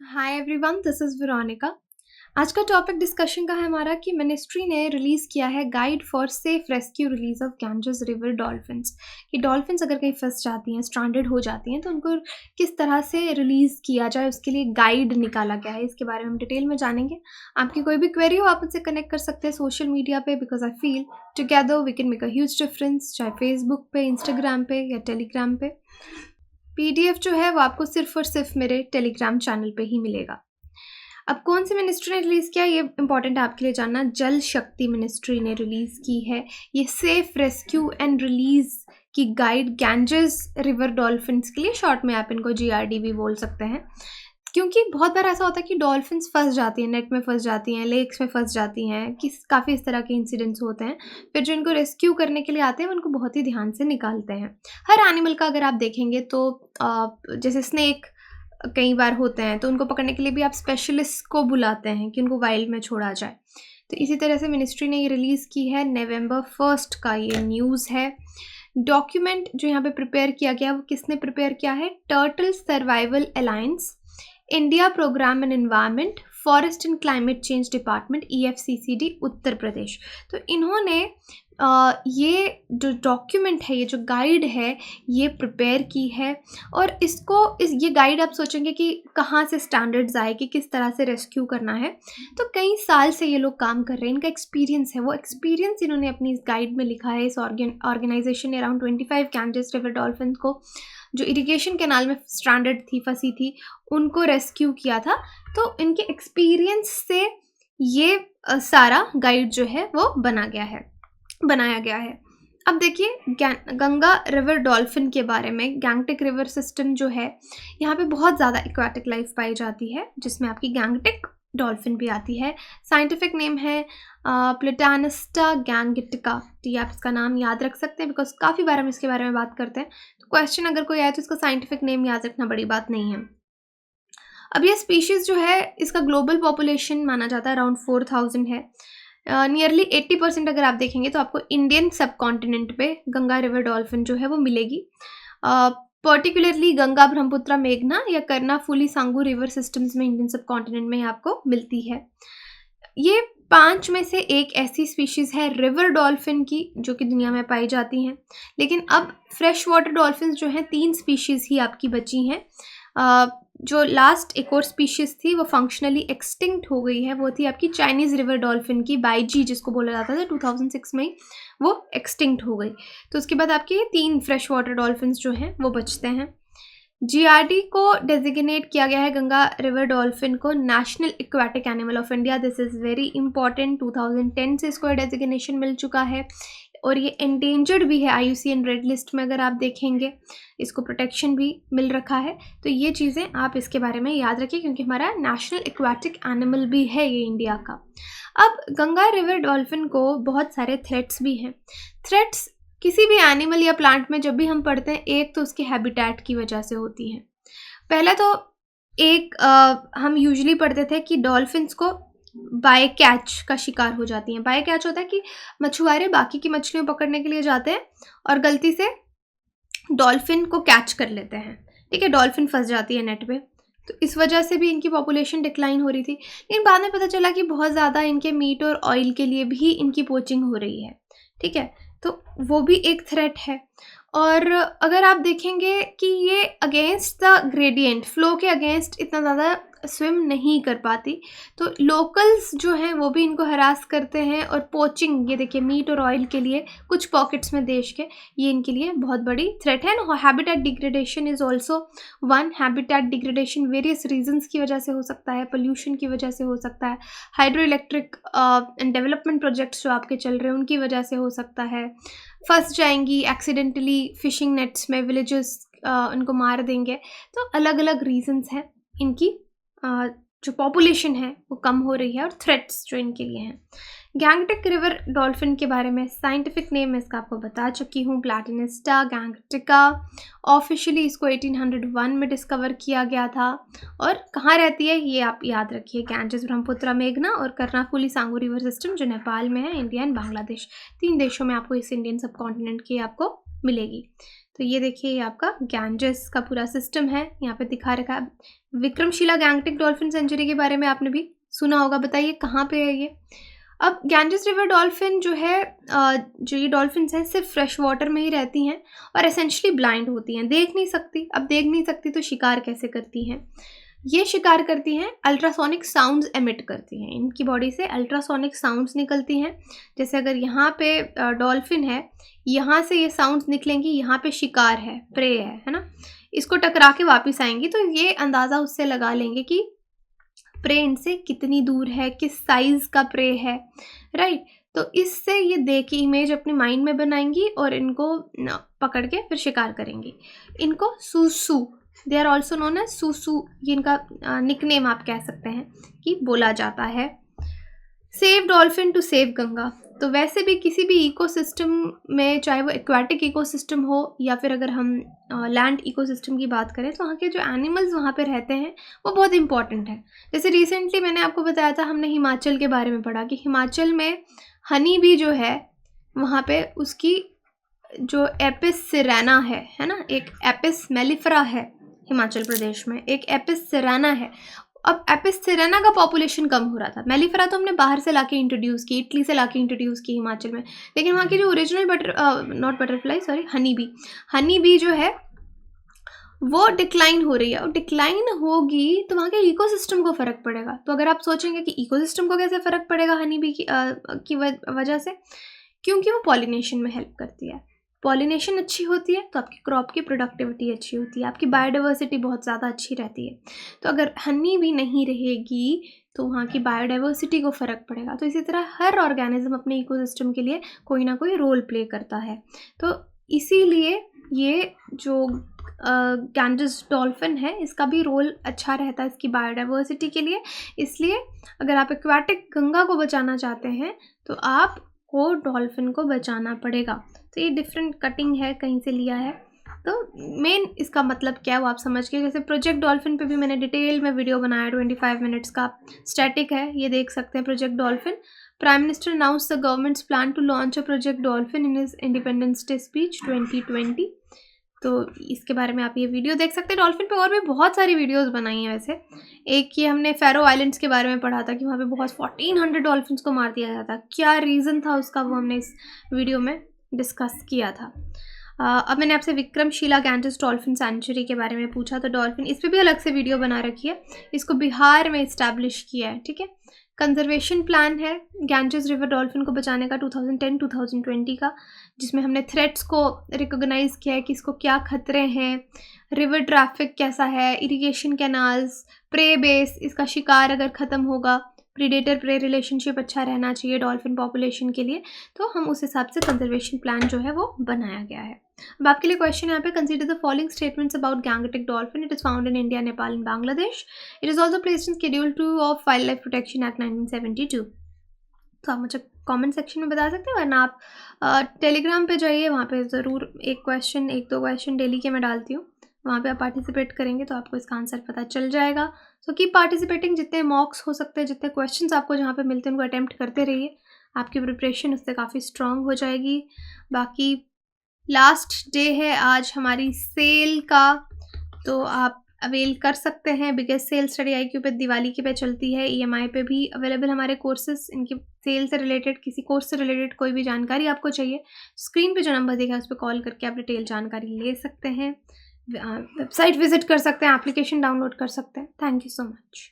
Hi everyone, this is Veronica. आज का topic discussion का है हमारा कि मिनिस्ट्री ने रिलीज़ किया है guide for safe rescue release of Ganges river dolphins. कि डॉल्फिन्स अगर कहीं फंस जाती हैं, स्ट्रैंडेड हो जाती हैं, तो उनको किस तरह से रिलीज़ किया जाए, उसके लिए गाइड निकाला गया है। इसके बारे में हम डिटेल में जानेंगे। आपकी कोई भी क्वेरी हो, आप मुझसे कनेक्ट कर सकते हैं सोशल मीडिया पे, because I feel together we can make a huge difference, चाहे फेसबुक पे, इंस्टाग्राम पे या टेलीग्राम पे। पीडीएफ जो है वो आपको सिर्फ और सिर्फ मेरे टेलीग्राम चैनल पे ही मिलेगा। अब कौन सी मिनिस्ट्री ने रिलीज़ किया, ये इंपॉर्टेंट है आपके लिए जानना। जल शक्ति मिनिस्ट्री ने रिलीज़ की है ये सेफ रेस्क्यू एंड रिलीज की गाइड गैंजेस रिवर डॉल्फिन्स के लिए। शॉर्ट में आप इनको जीआरडी भी बोल सकते हैं, क्योंकि बहुत बार ऐसा होता है कि डॉल्फिन्स फंस जाती हैं, नेट में फंस जाती हैं, लेक्स में फंस जाती हैं, काफ़ी इस तरह के इंसिडेंट्स होते हैं। फिर जो इनको रेस्क्यू करने के लिए आते हैं उनको बहुत ही ध्यान से निकालते हैं। हर एनिमल का अगर आप देखेंगे तो जैसे स्नेक कई बार होते हैं, तो उनको पकड़ने के लिए भी आप स्पेशलिस्ट को बुलाते हैं कि उनको वाइल्ड में छोड़ा जाए। तो इसी तरह से मिनिस्ट्री ने ये रिलीज़ की है। नवंबर 1 का ये न्यूज़ है। डॉक्यूमेंट जो यहाँ पे प्रिपेयर किया गया, वो किसने प्रिपेयर किया है? Turtle survival alliance, India program and environment, forest and climate change department, EFCCD, Uttar Pradesh. तो इन्होंने ये जो डॉक्यूमेंट है, ये जो गाइड है, ये प्रिपेयर की है। और ये गाइड आप सोचेंगे कि कहाँ से स्टैंडर्ड्स आए कि किस तरह से रेस्क्यू करना है। तो कई साल से ये लोग काम कर रहे हैं, इनका एक्सपीरियंस है। वो एक्सपीरियंस इन्होंने अपनी इस गाइड में लिखा है। इस ऑर्गेनाइजेशन ने अराउंड 25 गैंजेस रिवर डॉल्फिन को, जो इरिगेशन कैनाल में स्ट्रैंडेड थी, फंसी थी, उनको रेस्क्यू किया था। तो इनके एक्सपीरियंस से ये सारा गाइड जो है वो बनाया गया है। अब देखिए गंगा रिवर डॉल्फिन के बारे में। गैंगटिक रिवर सिस्टम जो है, यहाँ पे बहुत ज़्यादा एक्वाटिक लाइफ पाई जाती है, जिसमें आपकी गैंगटिक डॉल्फिन भी आती है। साइंटिफिक नेम है प्लेटानिस्टा गैंगटिका। तो ये आप इसका नाम याद रख सकते हैं, बिकॉज काफ़ी बार हम इसके बारे में बात करते हैं। तो क्वेश्चन अगर कोई आए तो इसका साइंटिफिक नेम याद रखना बड़ी बात नहीं है। अब ये स्पीशीज़ जो है, इसका ग्लोबल पॉपुलेशन माना जाता है अराउंड 4000 है। नियरली 80% अगर आप देखेंगे तो आपको इंडियन सब कॉन्टिनेंट पे गंगा रिवर डॉल्फिन जो है वो मिलेगी। पर्टिकुलरली गंगा, ब्रह्मपुत्र, मेघना या कर्नाफुली, सांगू रिवर सिस्टम्स में इंडियन सब कॉन्टिनेंट में आपको मिलती है। ये 5 में से एक ऐसी स्पीशीज़ है रिवर डॉल्फिन की जो कि दुनिया में पाई जाती हैं। लेकिन अब फ्रेश वाटर डॉल्फिन जो हैं, 3 स्पीशीज़ ही आपकी बची हैं। जो लास्ट एक और स्पीशीज़ थी वो फंक्शनली एक्सटिंक्ट हो गई है, वो थी आपकी चाइनीज़ रिवर डॉल्फिन की, बाईजी जिसको बोला जाता था। 2006 में वो एक्सटिंक्ट हो गई। तो उसके बाद आपके 3 फ्रेश वाटर डॉल्फिन्स जो हैं वो बचते हैं। जीआरडी को डेजिग्नेट किया गया है गंगा रिवर डॉल्फिन को national aquatic animal of India. This is very important. 2010 से इसको डेजिग्नेशन मिल चुका है और ये एंडेंजर्ड भी है। IUCN रेड लिस्ट में अगर आप देखेंगे, इसको प्रोटेक्शन भी मिल रखा है। तो ये चीज़ें आप इसके बारे में याद रखिए, क्योंकि हमारा नेशनल एक्वाटिक एनिमल भी है ये इंडिया का। अब गंगा रिवर डॉल्फिन को बहुत सारे थ्रेट्स भी हैं। थ्रेट्स किसी भी एनिमल या प्लांट में जब भी हम पढ़ते हैं, एक तो उसके हैबिटेट की वजह से होती हैं। पहले तो हम यूजुअली पढ़ते थे कि डॉल्फिन्स को बाय कैच का शिकार हो जाती हैं। बाय कैच होता है कि मछुआरे बाकी की मछलियों पकड़ने के लिए जाते हैं और गलती से डॉल्फिन को कैच कर लेते हैं। ठीक है, डॉल्फिन फंस जाती है नेट पे। तो इस वजह से भी इनकी पॉपुलेशन डिक्लाइन हो रही थी। लेकिन बाद में पता चला कि बहुत ज़्यादा इनके मीट और ऑयल के लिए भी इनकी पोचिंग हो रही है। ठीक है, तो वो भी एक थ्रेट है। और अगर आप देखेंगे कि ये अगेंस्ट द ग्रेडियंट फ्लो के अगेंस्ट इतना ज़्यादा स्विम नहीं कर पाती, तो लोकल्स जो हैं वो भी इनको हरास करते हैं। और पोचिंग, ये देखिए, मीट और ऑयल के लिए कुछ पॉकेट्स में देश के, ये इनके लिए बहुत बड़ी थ्रेट है। Habitat degradation is also one. Habitat degradation various reasons की वजह से हो सकता है, पोल्यूशन की वजह से हो सकता है, hydro electric and development projects जो आपके चल रहे हैं उनकी वजह से हो सकता है। फंस जाएंगी एक्सीडेंटली फिशिंग नेट्स में, विलेजेस उनको मार देंगे। तो अलग अलग रीजंस हैं इनकी। जो पॉपुलेशन है वो कम हो रही है और थ्रेट्स जो इनके लिए हैं। गैंगटिक रिवर डॉल्फिन के बारे में साइंटिफिक नेम मैं इसका आपको बता चुकी हूँ, प्लैटिनिस्टा गैंगटिका। ऑफिशियली इसको 1801 में डिस्कवर किया गया था। और कहाँ रहती है ये आप याद रखिए, गैंजेस, ब्रह्मपुत्र, मेघना और कर्नाफुली, सांगू रिवर सिस्टम जो नेपाल में है, इंडिया एंड बांग्लादेश, 3 देशों में आपको इस इंडियन सब कॉन्टिनेंट की आपको मिलेगी। तो ये देखिए, ये आपका गैंजेस का पूरा सिस्टम है, यहाँ पे दिखा रखा है। विक्रमशिला गैंगटक डॉल्फिन सेंचुरी के बारे में आपने भी सुना होगा, बताइए कहाँ पे है ये? अब गैंजेस रिवर डॉल्फिन जो है, जो ये डॉल्फिन्स हैं सिर्फ फ्रेश वाटर में ही रहती हैं और एसेंशली ब्लाइंड होती हैं, देख नहीं सकती। अब देख नहीं सकती तो शिकार कैसे करती हैं? ये शिकार करती हैं, अल्ट्रासोनिक साउंड्स एमिट करती हैं, इनकी बॉडी से अल्ट्रासोनिक साउंड्स निकलती हैं। जैसे अगर यहाँ पे डॉल्फिन है, यहाँ से ये साउंड्स निकलेंगी, यहाँ पे शिकार है, प्रे है ना, इसको टकरा के वापस आएंगी, तो ये अंदाज़ा उससे लगा लेंगे कि प्रे इनसे कितनी दूर है, किस साइज़ का प्रे है, राइट। तो इससे ये देख के इमेज अपने माइंड में बनाएंगी और इनको पकड़ के फिर शिकार करेंगी। इनको सूसू, they are also known as susu, ये इनका निकनेम आप कह सकते हैं कि बोला जाता है। Save dolphin to save Ganga. तो वैसे भी किसी भी इकोसिस्टम में, चाहे वो एक्वाटिक इकोसिस्टम हो या फिर अगर हम लैंड इकोसिस्टम की बात करें, तो वहाँ के जो एनिमल्स वहाँ पे रहते हैं वो बहुत इंपॉर्टेंट है। जैसे रिसेंटली मैंने आपको बताया था, हमने हिमाचल के बारे में पढ़ा कि हिमाचल में हनी भी जो है वहाँ पे उसकी जो एपिस सिरेना है ना, एक एपिस मेलिफेरा है हिमाचल प्रदेश में, एक एपिस सिरेना है। अब एपिस सिरेना का पॉपुलेशन कम हो रहा था। मेलिफेरा तो हमने बाहर से लाके इंट्रोड्यूस की, इटली से लाके इंट्रोड्यूस की हिमाचल में, लेकिन वहाँ की जो ओरिजिनल हनी बी जो है वो डिक्लाइन हो रही है। और डिक्लाइन होगी तो वहाँ के इकोसिस्टम को फ़र्क पड़ेगा। तो अगर आप सोचेंगे कि इकोसिस्टम को कैसे फ़र्क पड़ेगा हनी बी की वजह से, क्योंकि वो पॉलिनेशन में हेल्प करती है। पॉलिनेशन अच्छी होती है तो आपकी क्रॉप की प्रोडक्टिविटी अच्छी होती है, आपकी बायोडाइवर्सिटी बहुत ज़्यादा अच्छी रहती है। तो अगर हनी भी नहीं रहेगी तो वहाँ की बायोडाइवर्सिटी को फ़र्क पड़ेगा। तो इसी तरह हर ऑर्गेनिज्म अपने इकोसिस्टम के लिए कोई ना कोई रोल प्ले करता है। तो इसीलिए ये जो गैंजेस डॉल्फिन है, इसका भी रोल अच्छा रहता है इसकी बायोडाइवर्सिटी के लिए। इसलिए अगर आप एक्वाटिक गंगा को बचाना चाहते हैं तो आपको डॉल्फिन को बचाना पड़ेगा। तो ये डिफरेंट कटिंग है, कहीं से लिया है। तो मेन इसका मतलब क्या है वो आप समझ गए। जैसे प्रोजेक्ट डॉल्फिन पे भी मैंने डिटेल में वीडियो बनाया, 25 मिनट्स का, स्टैटिक है, ये देख सकते हैं। Project dolphin, prime minister announce the government's plan to launch a project dolphin in his independence day speech 2020। तो इसके बारे में आप ये वीडियो देख सकते हैं। डॉल्फिन पे और भी बहुत सारी वीडियोस बनाई हैं वैसे। एक ये हमने फैरो आइलैंड्स के बारे में पढ़ा था कि वहाँ पे बहुत 1400 डॉल्फिन्स को मार दिया जाता, क्या रीज़न था उसका, वो हमने इस वीडियो में डिस्कस किया था। अब मैंने आपसे विक्रमशिला गैंजेस डॉल्फिन सेंचुरी के बारे में पूछा, तो डॉल्फिन इस पर भी अलग से वीडियो बना रखी है। इसको बिहार में इस्टेब्लिश किया है, ठीक है। कंजर्वेशन प्लान है गैंजेस रिवर डॉल्फिन को बचाने का 2010-2020 का, जिसमें हमने थ्रेट्स को रिकॉग्नाइज किया है कि इसको क्या खतरे हैं, रिवर ट्रैफिक कैसा है, इरिगेशन कैनाल्स, प्रे बेस, इसका शिकार अगर ख़त्म होगा, प्रीडेटर प्रे रिलेशनशिप अच्छा रहना चाहिए डॉल्फिन पॉपुलेशन के लिए। तो हम उस हिसाब से कंजर्वेशन प्लान जो है वो बनाया गया है। अब आपके लिए क्वेश्चन यहाँ पे, consider the following statements about Gangetic dolphin. It is found in India, Nepal and Bangladesh. It is also placed in schedule 2 of wild life protection act 1972। तो आप मुझे कमेंट सेक्शन में बता सकते हैं, वरना आप टेलीग्राम पे जाइए, वहाँ पे ज़रूर एक दो क्वेश्चन डेली के मैं डालती हूँ, वहाँ पे आप पार्टिसिपेट करेंगे तो आपको इसका आंसर पता चल जाएगा। सो कीप पार्टिसिपेटिंग, जितने मॉक्स हो सकते हैं, जितने क्वेश्चंस आपको जहाँ पे मिलते हैं उनको अटैम्प्ट करते रहिए, आपकी प्रिपरेशन उससे काफ़ी स्ट्रॉन्ग हो जाएगी। बाकी लास्ट डे है आज हमारी सेल का, तो आप अवेल कर सकते हैं। बिगेस्ट सेल स्टडी IQ पे दिवाली के पे चलती है, EMI पे भी अवेलेबल हमारे कोर्सेज। इनकी सेल से रिलेटेड, किसी कोर्स से रिलेटेड कोई भी जानकारी आपको चाहिए, स्क्रीन पे जो नंबर दिखा है उस पर कॉल करके आप डिटेल जानकारी ले सकते हैं, वेबसाइट विजिट कर सकते हैं, एप्लीकेशन डाउनलोड कर सकते हैं। Thank you so much.